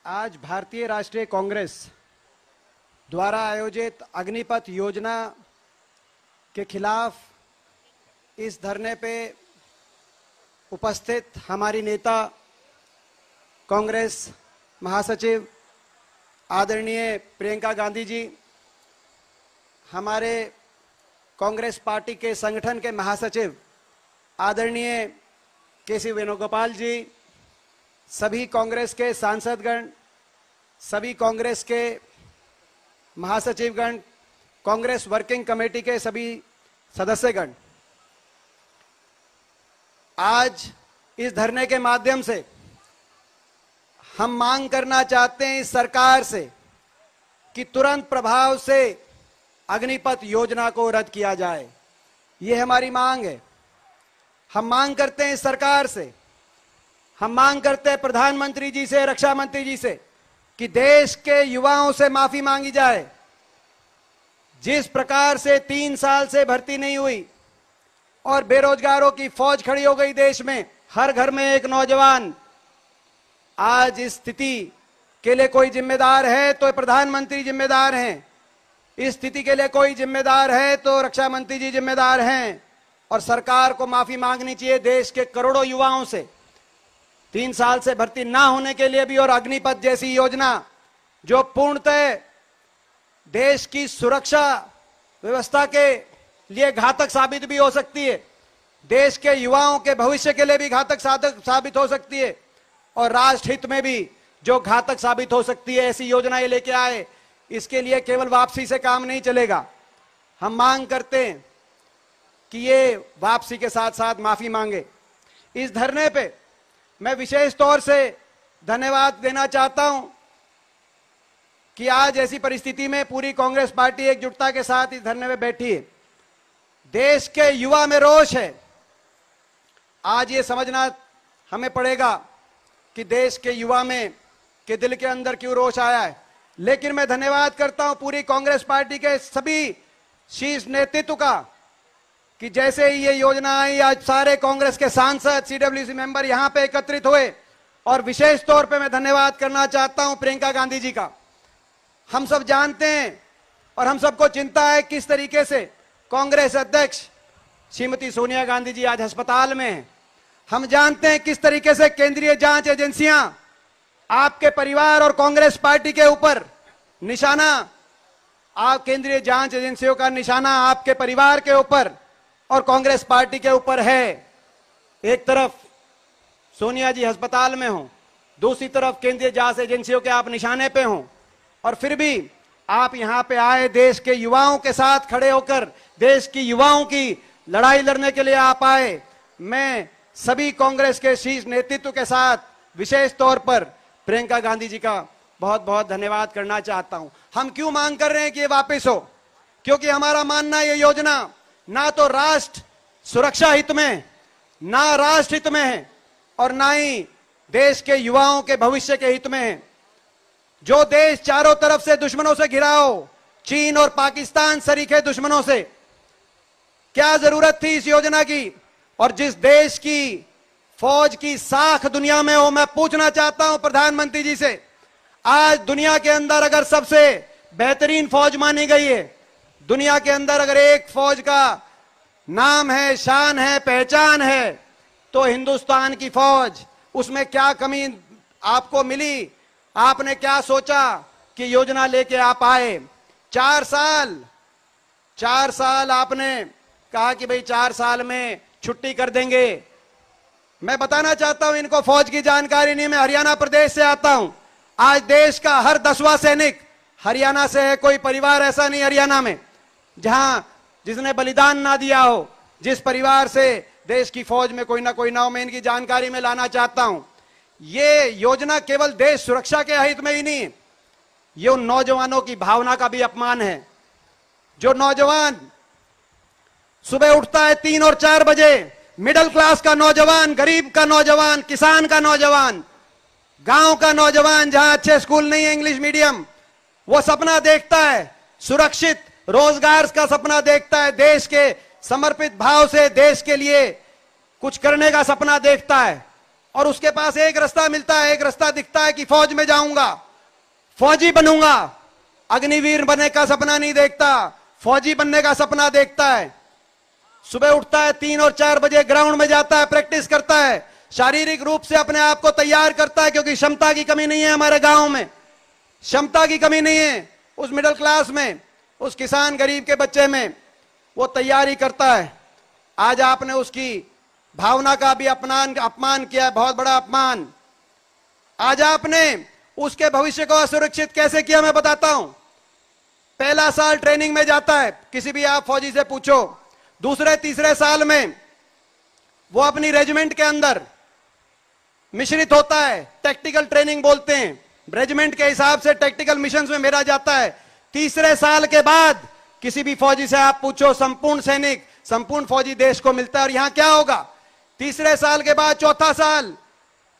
आज भारतीय राष्ट्रीय कांग्रेस द्वारा आयोजित अग्निपथ योजना के खिलाफ इस धरने पे उपस्थित हमारी नेता कांग्रेस महासचिव आदरणीय प्रियंका गांधी जी, हमारे कांग्रेस पार्टी के संगठन के महासचिव आदरणीय केसी वेणुगोपाल जी, सभी कांग्रेस के सांसदगण, सभी कांग्रेस के महासचिवगण, कांग्रेस वर्किंग कमेटी के सभी सदस्यगण, आज इस धरने के माध्यम से हम मांग करना चाहते हैं इस सरकार से कि तुरंत प्रभाव से अग्निपथ योजना को रद्द किया जाए। ये हमारी मांग है। हम मांग करते हैं इस सरकार से, हम मांग करते हैं प्रधानमंत्री जी से, रक्षा मंत्री जी से कि देश के युवाओं से माफी मांगी जाए। जिस प्रकार से 3 साल से भर्ती नहीं हुई और बेरोजगारों की फौज खड़ी हो गई देश में, हर घर में एक नौजवान, आज इस स्थिति के लिए कोई जिम्मेदार है तो प्रधानमंत्री जिम्मेदार हैं, इस स्थिति के लिए कोई जिम्मेदार है तो रक्षा मंत्री जी जिम्मेदार हैं और सरकार को माफी मांगनी चाहिए देश के करोड़ों युवाओं से। 3 साल से भर्ती ना होने के लिए भी और अग्निपथ जैसी योजना जो पूर्णतः देश की सुरक्षा व्यवस्था के लिए घातक साबित भी हो सकती है, देश के युवाओं के भविष्य के लिए भी घातक साबित हो सकती है और राष्ट्र हित में भी जो घातक साबित हो सकती है, ऐसी योजनाएं लेके आए। इसके लिए केवल वापसी से काम नहीं चलेगा। हम मांग करते हैं कि ये वापसी के साथ साथ माफी मांगे। इस धरने पे मैं विशेष तौर से धन्यवाद देना चाहता हूं कि आज ऐसी परिस्थिति में पूरी कांग्रेस पार्टी एकजुटता के साथ इस धरने में बैठी है। देश के युवा में रोष है। आज ये समझना हमें पड़ेगा कि देश के युवा में के दिल के अंदर क्यों रोष आया है। लेकिन मैं धन्यवाद करता हूं पूरी कांग्रेस पार्टी के सभी शीर्ष नेतृत्व का कि जैसे ही ये योजना आई, आज सारे कांग्रेस के सांसद, सीडब्ल्यूसी मेंबर यहां पे एकत्रित हुए और विशेष तौर पे मैं धन्यवाद करना चाहता हूं प्रियंका गांधी जी का। हम सब जानते हैं और हम सबको चिंता है किस तरीके से कांग्रेस अध्यक्ष श्रीमती सोनिया गांधी जी आज अस्पताल में हैं। हम जानते हैं किस तरीके से केंद्रीय जांच एजेंसियां आपके परिवार और कांग्रेस पार्टी के ऊपर निशाना, आप केंद्रीय जांच एजेंसियों का निशाना आपके परिवार के ऊपर और कांग्रेस पार्टी के ऊपर है। एक तरफ सोनिया जी अस्पताल में हो, दूसरी तरफ केंद्रीय जांच एजेंसियों के आप निशाने पे हो और फिर भी आप यहां पे आए, देश के युवाओं के साथ खड़े होकर देश की युवाओं की लड़ाई लड़ने के लिए आप आए। मैं सभी कांग्रेस के शीर्ष नेतृत्व के साथ विशेष तौर पर प्रियंका गांधी जी का बहुत बहुत धन्यवाद करना चाहता हूं। हम क्यों मांग कर रहे हैं कि ये वापस हो? क्योंकि हमारा मानना ये योजना ना तो राष्ट्र सुरक्षा हित में, ना राष्ट्र हित में है और ना ही देश के युवाओं के भविष्य के हित में है। जो देश चारों तरफ से दुश्मनों से घिरा हो, चीन और पाकिस्तान सरीखे दुश्मनों से, क्या जरूरत थी इस योजना की? और जिस देश की फौज की साख दुनिया में हो, मैं पूछना चाहता हूं प्रधानमंत्री जी से, आज दुनिया के अंदर अगर सबसे बेहतरीन फौज मानी गई है, दुनिया के अंदर अगर एक फौज का नाम है, शान है, पहचान है तो हिंदुस्तान की फौज। उसमें क्या कमी आपको मिली? आपने क्या सोचा कि योजना लेके आप आए? 4 साल आपने कहा कि भाई 4 साल में छुट्टी कर देंगे। मैं बताना चाहता हूं इनको फौज की जानकारी नहीं। मैं हरियाणा प्रदेश से आता हूं। आज देश का हर 10वां सैनिक हरियाणा से है। कोई परिवार ऐसा नहीं हरियाणा में जहां जिसने बलिदान ना दिया हो। जिस परिवार से देश की फौज में कोई ना हो, मैं इनकी जानकारी में लाना चाहता हूं। ये योजना केवल देश सुरक्षा के हित में ही नहीं, ये उन नौजवानों की भावना का भी अपमान है। जो नौजवान सुबह उठता है 3 और 4 बजे, मिडिल क्लास का नौजवान, गरीब का नौजवान, किसान का नौजवान, गांव का नौजवान जहां अच्छे स्कूल नहीं है, इंग्लिश मीडियम, वो सपना देखता है सुरक्षित रोजगार का सपना देखता है, देश के समर्पित भाव से देश के लिए कुछ करने का सपना देखता है। और उसके पास एक रास्ता मिलता है, एक रास्ता दिखता है कि फौज में जाऊंगा, फौजी बनूंगा। अग्निवीर बनने का सपना नहीं देखता, फौजी बनने का सपना देखता है। सुबह उठता है 3 और 4 बजे, ग्राउंड में जाता है, प्रैक्टिस करता है, शारीरिक रूप से अपने आप को तैयार करता है, क्योंकि क्षमता की कमी नहीं है हमारे गांव में, क्षमता की कमी नहीं है उस मिडिल क्लास में, उस किसान गरीब के बच्चे में। वो तैयारी करता है। आज आपने उसकी भावना का भी अपमान किया, बहुत बड़ा अपमान। आज आपने उसके भविष्य को असुरक्षित कैसे किया, मैं बताता हूं। पहला साल ट्रेनिंग में जाता है, किसी भी आप फौजी से पूछो, दूसरे तीसरे साल में वो अपनी रेजिमेंट के अंदर मिश्रित होता है, टैक्टिकल ट्रेनिंग बोलते हैं, रेजिमेंट के हिसाब से टैक्टिकल मिशंस में मेरा जाता है। तीसरे साल के बाद किसी भी फौजी से आप पूछो, संपूर्ण सैनिक, संपूर्ण फौजी देश को मिलता है। और यहां क्या होगा, तीसरे साल के बाद चौथा साल,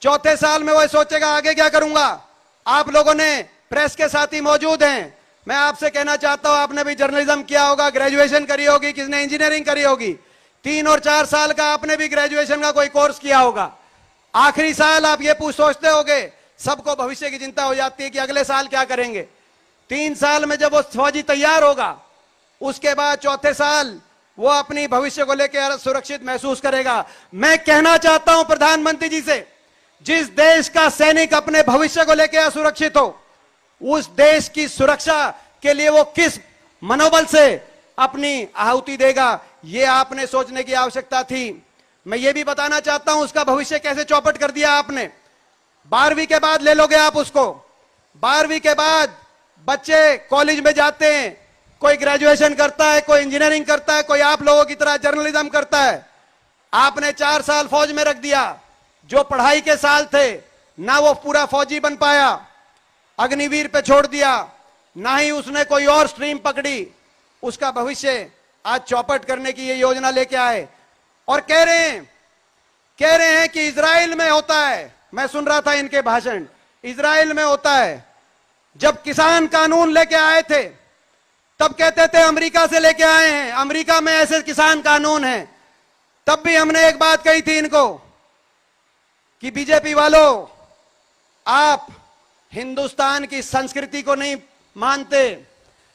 चौथे साल में वो सोचेगा आगे क्या करूंगा। आप लोगों ने प्रेस के साथी मौजूद हैं, मैं आपसे कहना चाहता हूं, आपने भी जर्नलिज्म किया होगा, ग्रेजुएशन करी होगी, किसने इंजीनियरिंग करी होगी, 3 और 4 साल का आपने भी ग्रेजुएशन का कोई कोर्स किया होगा। आखिरी साल आप ये सोचते होगे, सबको भविष्य की चिंता हो जाती है कि अगले साल क्या करेंगे। 3 साल में जब वो फौजी तैयार होगा, उसके बाद चौथे साल वो अपनी भविष्य को लेकर सुरक्षित महसूस करेगा। मैं कहना चाहता हूं प्रधानमंत्री जी से, जिस देश का सैनिक अपने भविष्य को लेकर असुरक्षित हो, उस देश की सुरक्षा के लिए वो किस मनोबल से अपनी आहुति देगा, ये आपने सोचने की आवश्यकता थी। मैं ये भी बताना चाहता हूं उसका भविष्य कैसे चौपट कर दिया आपने। 12वीं के बाद ले लोगे आप उसको, 12वीं के बाद बच्चे कॉलेज में जाते हैं, कोई ग्रेजुएशन करता है, कोई इंजीनियरिंग करता है, कोई आप लोगों की तरह जर्नलिज्म करता है। आपने 4 साल फौज में रख दिया, जो पढ़ाई के साल थे ना वो पूरा फौजी बन पाया, अग्निवीर पे छोड़ दिया, ना ही उसने कोई और स्ट्रीम पकड़ी। उसका भविष्य आज चौपट करने की ये योजना लेके आए और कह रहे हैं कि इजराइल में होता है। मैं सुन रहा था इनके भाषण, इजराइल में होता है। जब किसान कानून लेके आए थे तब कहते थे अमेरिका से लेके आए हैं, अमेरिका में ऐसे किसान कानून हैं। तब भी हमने एक बात कही थी इनको कि बीजेपी वालों, आप हिंदुस्तान की संस्कृति को नहीं मानते,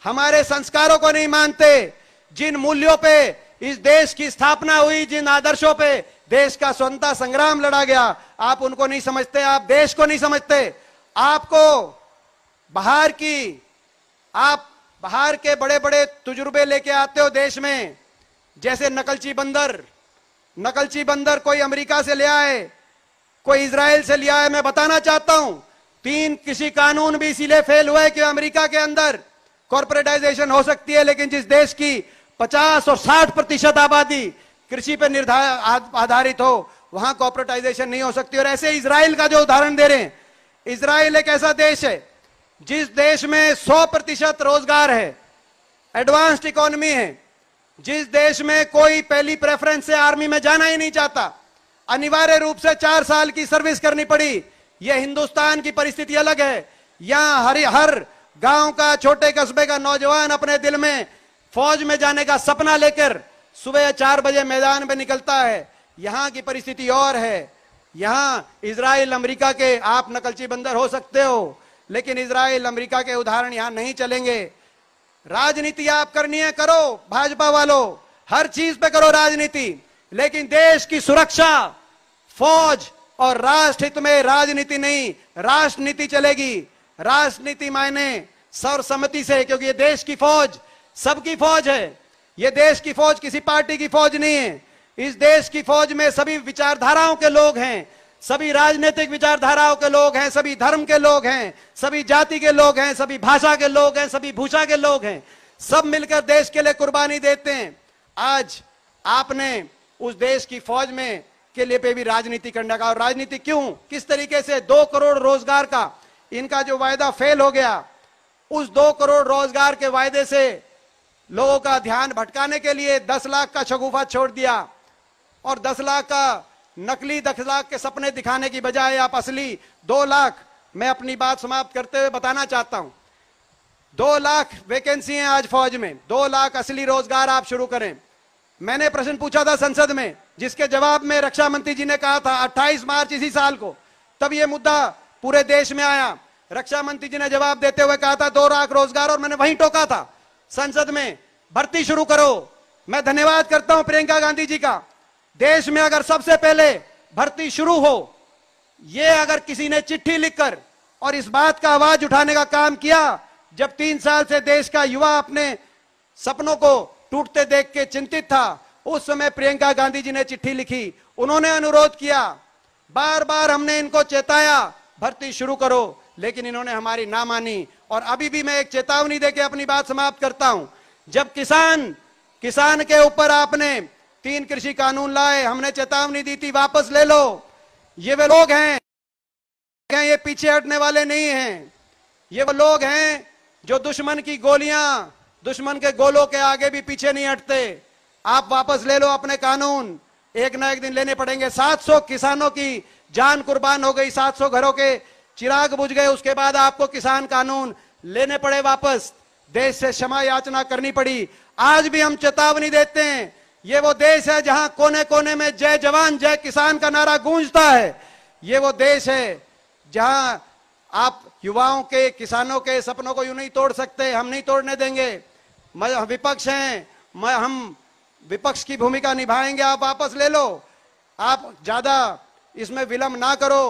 हमारे संस्कारों को नहीं मानते, जिन मूल्यों पे इस देश की स्थापना हुई, जिन आदर्शों पे देश का स्वतंत्रता संग्राम लड़ा गया, आप उनको नहीं समझते, आप देश को नहीं समझते। आपको आप बाहर के बड़े बड़े तजुर्बे लेके आते हो देश में, जैसे नकलची बंदर कोई अमेरिका से ले आए, कोई इजराइल से ले आए। मैं बताना चाहता हूं 3 कृषि कानून भी इसीलिए फेल हुए कि अमेरिका के अंदर कॉर्पोरेटाइजेशन हो सकती है, लेकिन जिस देश की 50 और 60% आबादी कृषि पर आधारित हो, वहां कॉर्पोरेटाइजेशन नहीं हो सकती। और ऐसे इजराइल का जो उदाहरण दे रहे हैं, इजराइल एक ऐसा देश है जिस देश में 100% रोजगार है, एडवांस्ड इकोनॉमी है, जिस देश में कोई पहली प्रेफरेंस से आर्मी में जाना ही नहीं चाहता, अनिवार्य रूप से 4 साल की सर्विस करनी पड़ी। यह हिंदुस्तान की परिस्थिति अलग है। यहां हर गांव का, छोटे कस्बे का नौजवान अपने दिल में फौज में जाने का सपना लेकर सुबह 4 बजे मैदान में निकलता है। यहां की परिस्थिति और है। यहां इजराइल अमेरिका के आप नकलची बंदर हो सकते हो, लेकिन इजराइल अमेरिका के उदाहरण यहां नहीं चलेंगे। राजनीति आप करनी है, करो भाजपा वालों, हर चीज पे करो राजनीति, लेकिन देश की सुरक्षा, फौज और राष्ट्र हित में राजनीति नहीं, राष्ट्रनीति चलेगी। राजनीति मायने सर्वसम्मति से, क्योंकि ये देश की फौज सबकी फौज है। ये देश की फौज किसी पार्टी की फौज नहीं है। इस देश की फौज में सभी विचारधाराओं के लोग हैं, सभी राजनीतिक विचारधाराओं के लोग हैं, सभी धर्म के लोग हैं, सभी जाति के लोग हैं, सभी भाषा के लोग हैं, सभी भूषा के लोग हैं। सब मिलकर देश के लिए कुर्बानी देते हैं। आज आपने उस देश की फौज में के लिए पे भी राजनीति करने का, और राजनीति क्यों, किस तरीके से 2 करोड़ रोजगार का इनका जो वायदा फेल हो गया, उस 2 करोड़ रोजगार के वायदे से लोगों का ध्यान भटकाने के लिए 10 लाख का शगुफा छोड़ दिया, और 10 लाख का नकली 10 लाख के सपने दिखाने की बजाय आप असली 2 लाख, मैं अपनी बात समाप्त करते हुए बताना चाहता हूं, 2 लाख वैकेंसी है आज फौज में, 2 लाख असली रोजगार आप शुरू करें। मैंने प्रश्न पूछा था संसद में, जिसके जवाब में रक्षा मंत्री जी ने कहा था 28 मार्च इसी साल को, तब यह मुद्दा पूरे देश में आया। रक्षा मंत्री जी ने जवाब देते हुए कहा था 2 लाख रोजगार, और मैंने वहीं टोका था संसद में, भर्ती शुरू करो। मैं धन्यवाद करता हूं प्रियंका गांधी जी का। देश में अगर सबसे पहले भर्ती शुरू हो, ये अगर किसी ने चिट्ठी लिखकर और इस बात का आवाज उठाने का काम किया, जब 3 साल से देश का युवा अपने सपनों को टूटते देख के चिंतित था, उस समय प्रियंका गांधी जी ने चिट्ठी लिखी। उन्होंने अनुरोध किया, बार बार हमने इनको चेताया भर्ती शुरू करो, लेकिन इन्होंने हमारी ना मानी। और अभी भी मैं एक चेतावनी देके अपनी बात समाप्त करता हूं। जब किसान के ऊपर आपने 3 कृषि कानून लाए, हमने चेतावनी दी थी वापस ले लो। ये वे लोग हैं, ये पीछे हटने वाले नहीं हैं। ये वो लोग हैं जो दुश्मन की गोलियां, दुश्मन के गोलों के आगे भी पीछे नहीं हटते। आप वापस ले लो अपने कानून, एक ना एक दिन लेने पड़ेंगे। 700 किसानों की जान कुर्बान हो गई, 700 घरों के चिराग बुझ गए, उसके बाद आपको किसान कानून लेने पड़े वापस, देश से क्षमा याचना करनी पड़ी। आज भी हम चेतावनी देते हैं, ये वो देश है जहां कोने कोने में जय जवान जय किसान का नारा गूंजता है। ये वो देश है जहां आप युवाओं के, किसानों के सपनों को यूं नहीं तोड़ सकते, हम नहीं तोड़ने देंगे। विपक्ष हैं, हम विपक्ष की भूमिका निभाएंगे। आप वापस ले लो, आप ज्यादा इसमें विलंब ना करो।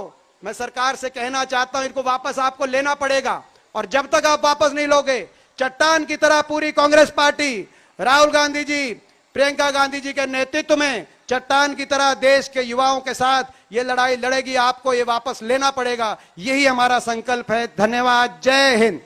मैं सरकार से कहना चाहता हूं, इनको वापस आपको लेना पड़ेगा। और जब तक आप वापस नहीं लोगे, चट्टान की तरह पूरी कांग्रेस पार्टी, राहुल गांधी जी, प्रियंका गांधी जी के नेतृत्व में चट्टान की तरह देश के युवाओं के साथ ये लड़ाई लड़ेगी। आपको ये वापस लेना पड़ेगा, यही हमारा संकल्प है। धन्यवाद। जय हिंद।